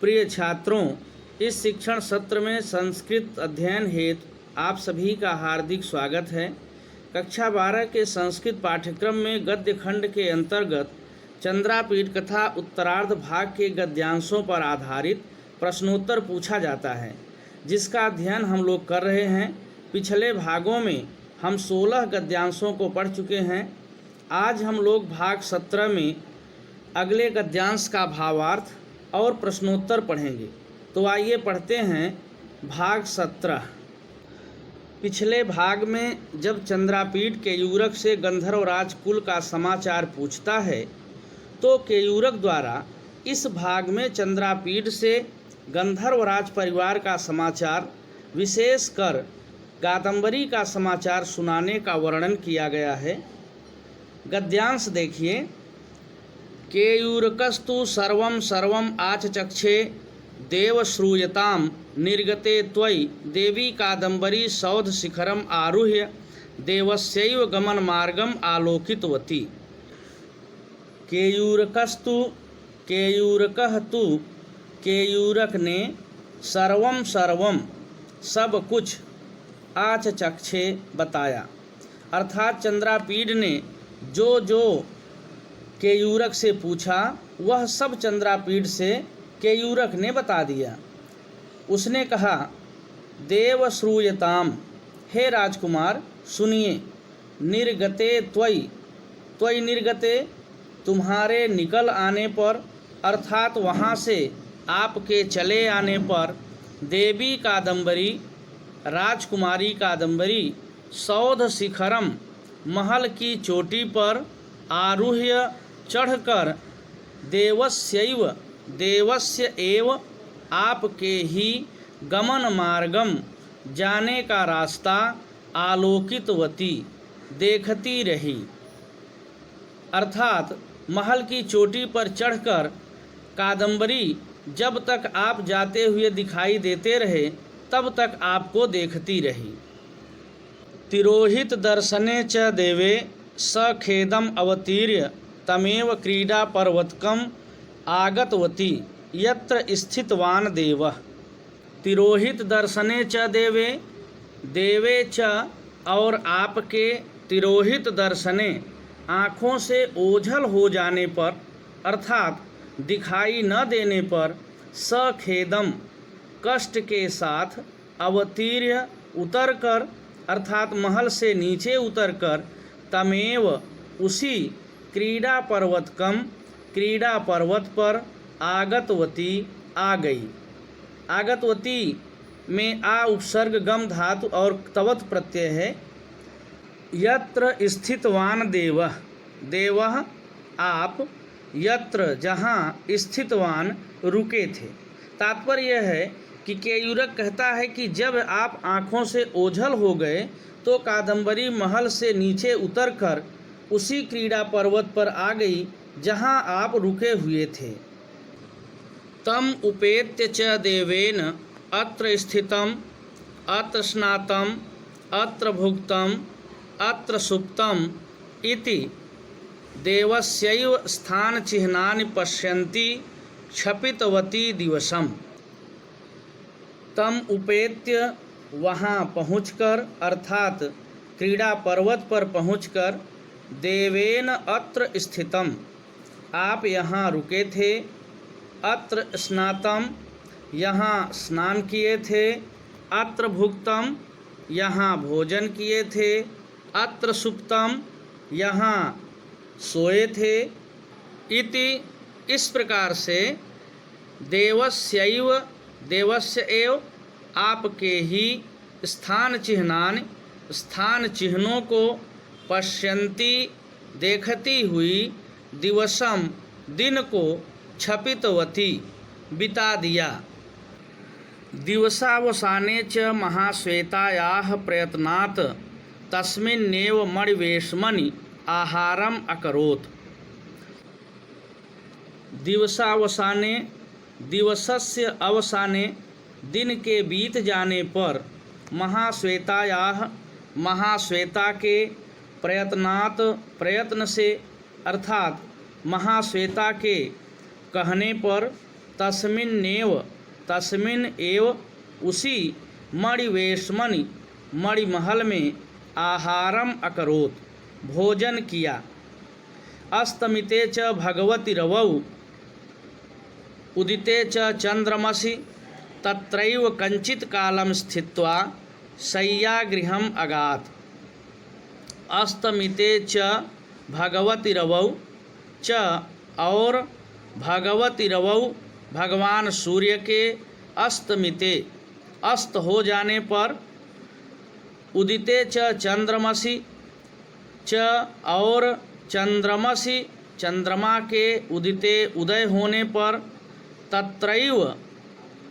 प्रिय छात्रों, इस शिक्षण सत्र में संस्कृत अध्ययन हेतु आप सभी का हार्दिक स्वागत है। कक्षा 12 के संस्कृत पाठ्यक्रम में गद्य खंड के अंतर्गत चंद्रापीठ कथा उत्तरार्ध भाग के गद्यांशों पर आधारित प्रश्नोत्तर पूछा जाता है, जिसका अध्ययन हम लोग कर रहे हैं। पिछले भागों में हम 16 गद्यांशों को पढ़ चुके हैं। आज हम लोग भाग 17 में अगले गद्यांश का भावार्थ और प्रश्नोत्तर पढ़ेंगे। तो आइए पढ़ते हैं भाग 17। पिछले भाग में जब चंद्रापीठ केयूरक से गंधर्वराज कुल का समाचार पूछता है, तो केयूरक द्वारा इस भाग में चंद्रापीठ से गंधर्वराज परिवार का समाचार, विशेषकर कादंबरी का समाचार सुनाने का वर्णन किया गया है। गद्यांश देखिए। केयूरकस्तु सर्वं सर्वं आचचक्षे देव श्रूयताम निर्गते त्वयि देवी कादंबरी सौध शिखरम आरुह्य देवस्यैव गमन मार्गम आलोकितवती। केयूरकस्तु केयूरकः तु केयूरक ने सर्वं सर्वं सब कुछ आचचक्षे बताया, अर्थात चंद्रापीठ ने जो जो केयूरक से पूछा वह सब चंद्रापीठ से केयूरक ने बता दिया। उसने कहा, देव श्रूयताम, हे राजकुमार सुनिए, निर्गते त्वयि, त्वयि निर्गते, तुम्हारे निकल आने पर अर्थात वहाँ से आपके चले आने पर, देवी कादंबरी, राजकुमारी कादंबरी, सौध शिखरम, महल की चोटी पर, आरुह्य चढ़कर, देवस्यैव, देवस्य एव, आपके ही, गमन मार्गम, जाने का रास्ता, आलोकितवती, देखती रही, अर्थात महल की चोटी पर चढ़कर कादंबरी जब तक आप जाते हुए दिखाई देते रहे तब तक आपको देखती रही। तिरोहित दर्शने च देवे सखेदम अवतीर्य तमेव क्रीडा पर्वतकम आगतवती यत्र स्थितवान देवः। तिरोहित दर्शने च देवे, देवे च और आपके, तिरोहित दर्शने आँखों से ओझल हो जाने पर अर्थात दिखाई न देने पर, सखेदम कष्ट के साथ, अवतीर्य उतरकर अर्थात महल से नीचे उतरकर, तमेव उसी, क्रीडा पर्वतकम क्रीडा पर्वत पर, आगतवती आ गई। आगतवती में आ उपसर्ग गम धातु और तवत प्रत्यय है। यत्र स्थितवान देवः, देवः आप, यत्र जहाँ, स्थितवान रुके थे। तात्पर्य यह है कि केयूरक कहता है कि जब आप आँखों से ओझल हो गए तो कादंबरी महल से नीचे उतरकर उसी क्रीडा पर्वत पर आ गई जहाँ आप रुके हुए थे। तम उपेत्य च देवेन अत्र स्थितम अत्र स्नातम अत्र भुक्तम अत्र सुप्तम इति देवस्यैव स्थान चिह्नानि पश्यन्ति क्षपितवती दिवसम। तम उपेत्य वहाँ पहुँचकर अर्थात क्रीडा पर्वत पर पहुँचकर, देवेन अत्र स्थितम आप यहाँ रुके थे, अत्र स्नातम यहाँ स्नान किए थे, अत्र भुक्तम यहाँ भोजन किए थे, अत्र सुप्तम यहाँ सोए थे, इति इस प्रकार से, देवस्यैव, देवस्य एव, आपके ही, स्थान चिह्नानि, स्थान चिन्हों को, पश्यन्ति देखती हुई, दिवसम दिन को, क्षपितवती बिता दिया। दिवसावसाने च महाश्वेतायाः प्रयत्नात् तस्मिन्नेव मणिवेश्मनि आहारम अकरोत्। दिवसावसाने, दिवसस्य अवसाने, दिन के बीत जाने पर, महाश्वेतायाः, महाश्वेता के, प्रयत्नात् प्रयत्न से अर्थात महाश्वेता के कहने पर, तस्मिन एव उसी मणिवेशमणि मणिमहल में आहारम अकरोत् भोजन किया। अस्तमिते च भगवति रवौ उदिते च चंद्रमसि तत्रैव कंचित कालम स्थित्वा शय्यागृहम् अगात्। अस्तमिते च भगवति रवौ च और भगवति रवौ भगवान सूर्य के अस्तमिते अस्त हो जाने पर, उदिते च चंद्रमसि च और चंद्रमसि चंद्रमा के उदिते उदय होने पर,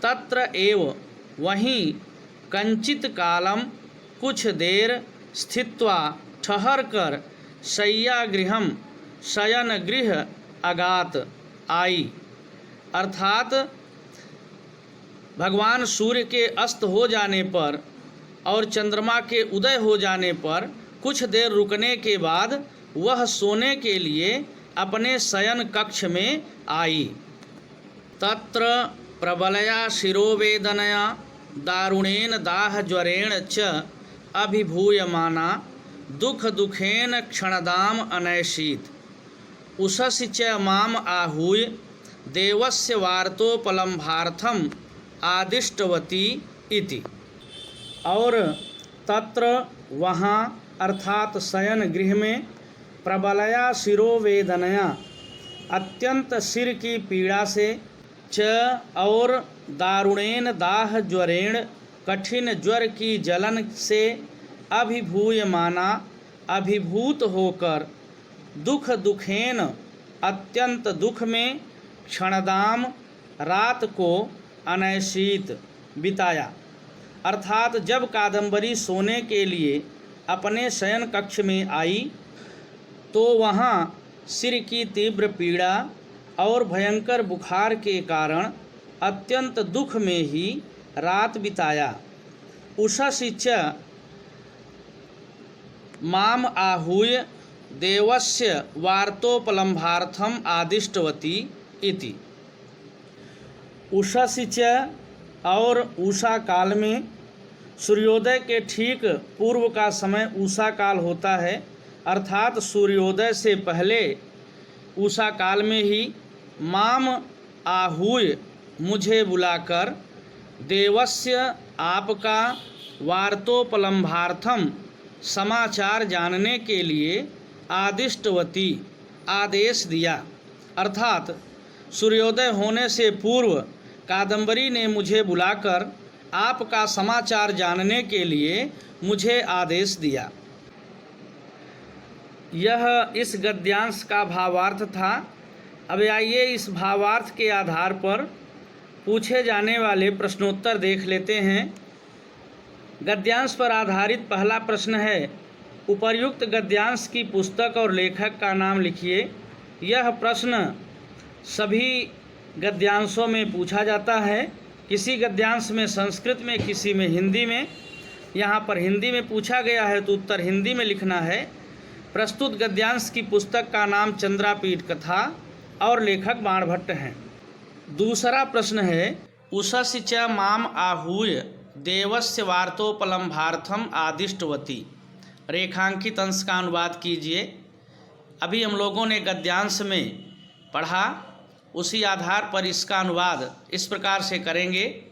तत्र एव वहीं कंचित कालम कुछ देर स्थित्वा ठहर कर शय्यागृहम शयन गृह अगात आई। अर्थात भगवान सूर्य के अस्त हो जाने पर और चंद्रमा के उदय हो जाने पर कुछ देर रुकने के बाद वह सोने के लिए अपने शयन कक्ष में आई। तत्र प्रबलया शिरोवेदनया दारुणेन दाहज्वरेण च अभिभूयमाना दुखेन क्षणदाम अनैषीत्। उषसि च माम आहूय देवस्य वार्तोपलम्भार्थम आदिष्टवती इति। और तत्र वहाँ अर्थात शयन गृह में प्रबलया शिरोवेदनया अत्यंत सिर की पीड़ा से, च और दारुणेन दाह ज्वरेण कठिन ज्वर की जलन से, अभिभूयमाना अभिभूत होकर, दुखेन अत्यंत दुख में, क्षणदाम रात को अनैषीत बिताया। अर्थात जब कादम्बरी सोने के लिए अपने शयन कक्ष में आई तो वहाँ सिर की तीव्र पीड़ा और भयंकर बुखार के कारण अत्यंत दुख में ही रात बिताया। उषसि च माम आहूय देवस्य वार्तोपलम्भार्थम आदिष्टवती इति। उषसि च और उषा काल में, सूर्योदय के ठीक पूर्व का समय उषा काल होता है, अर्थात सूर्योदय से पहले उषा काल में ही माम आहूय मुझे बुलाकर, देवस्य आपका, वार्तोपलम्भार्थम समाचार जानने के लिए, आदिष्टवती आदेश दिया। अर्थात सूर्योदय होने से पूर्व कादम्बरी ने मुझे बुलाकर आपका समाचार जानने के लिए मुझे आदेश दिया। यह इस गद्यांश का भावार्थ था। अब आइए इस भावार्थ के आधार पर पूछे जाने वाले प्रश्नोत्तर देख लेते हैं। गद्यांश पर आधारित पहला प्रश्न है, उपर्युक्त गद्यांश की पुस्तक और लेखक का नाम लिखिए। यह प्रश्न सभी गद्यांशों में पूछा जाता है, किसी गद्यांश में संस्कृत में, किसी में हिंदी में। यहाँ पर हिंदी में पूछा गया है तो उत्तर हिंदी में लिखना है। प्रस्तुत गद्यांश की पुस्तक का नाम चंद्रापीठ कथा और लेखक बाणभट्ट हैं। दूसरा प्रश्न है, उषसि च माम आहूय देवस्य वार्तोपलम्भार्थम आदिष्टवती। रेखांकित अंश का अनुवाद कीजिए। अभी हम लोगों ने गद्यांश में पढ़ा, उसी आधार पर इसका अनुवाद इस प्रकार से करेंगे।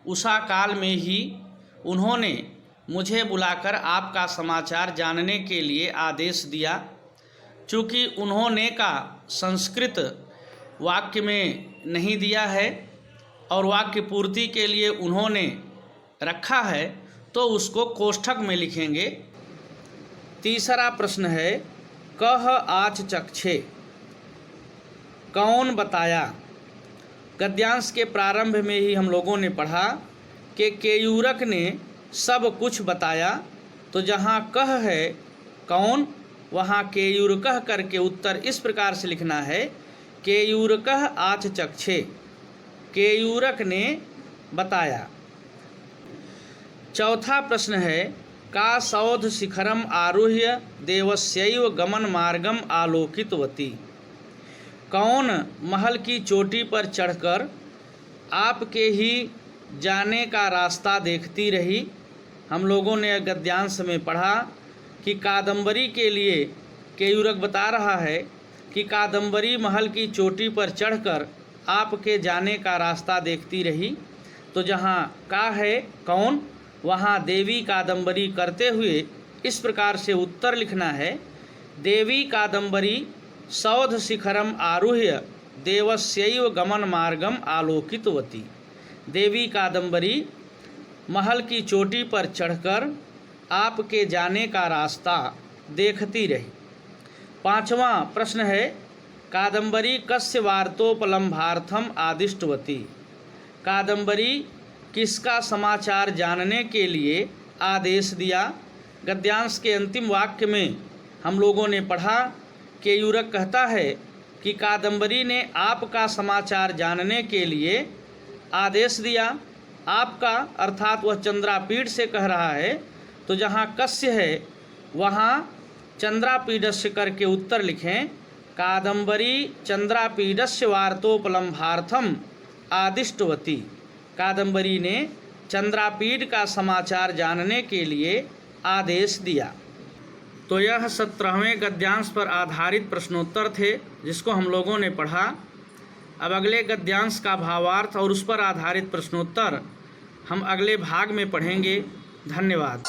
उषा काल में ही उन्होंने मुझे बुलाकर आपका समाचार जानने के लिए आदेश दिया। चूँकि उन्होंने का संस्कृत वाक्य में नहीं दिया है और वाक्य पूर्ति के लिए उन्होंने रखा है तो उसको कोष्ठक में लिखेंगे। तीसरा प्रश्न है, कह आच चक्षे, कौन बताया। गद्यांश के प्रारंभ में ही हम लोगों ने पढ़ा कि केयूरक ने सब कुछ बताया, तो जहाँ कह है कौन, वहाँ केयूरकः करके उत्तर इस प्रकार से लिखना है, केयूरकः आच चक्षे, केयूरक ने बताया। चौथा प्रश्न है, का सौध शिखरम आरुह्य देवस्यैव गमन मार्गम आलोकितवती। कौन महल की चोटी पर चढ़कर आपके ही जाने का रास्ता देखती रही। हम लोगों ने गद्यांश में पढ़ा कि कादम्बरी के लिए केयूरक बता रहा है कि कादम्बरी महल की चोटी पर चढ़कर आपके जाने का रास्ता देखती रही। तो जहाँ का है कौन, वहाँ देवी कादम्बरी करते हुए इस प्रकार से उत्तर लिखना है। देवी कादम्बरी सौध शिखरम आरुह्य देवस्यैव गमन मार्गम आलोकितवती। देवी कादम्बरी महल की चोटी पर चढ़कर आपके जाने का रास्ता देखती रही। 5वां प्रश्न है, कादम्बरी कस्य वार्तोपलम्भार्थम आदिष्टवती। कादम्बरी किसका समाचार जानने के लिए आदेश दिया। गद्यांश के अंतिम वाक्य में हम लोगों ने पढ़ा, केयूरक कहता है कि कादम्बरी ने आपका समाचार जानने के लिए आदेश दिया। आपका अर्थात वह चंद्रापीठ से कह रहा है। तो जहाँ कस्य है वहाँ चंद्रापीडस्य करके उत्तर लिखें। कादम्बरी चंद्रापीडस्य वार्तोपलम्भार्थम आदिष्टवती। कादम्बरी ने चंद्रापीड का समाचार जानने के लिए आदेश दिया। तो यह 17वें गद्यांश पर आधारित प्रश्नोत्तर थे जिसको हम लोगों ने पढ़ा। अब अगले गद्यांश का भावार्थ और उस पर आधारित प्रश्नोत्तर हम अगले भाग में पढ़ेंगे। धन्यवाद।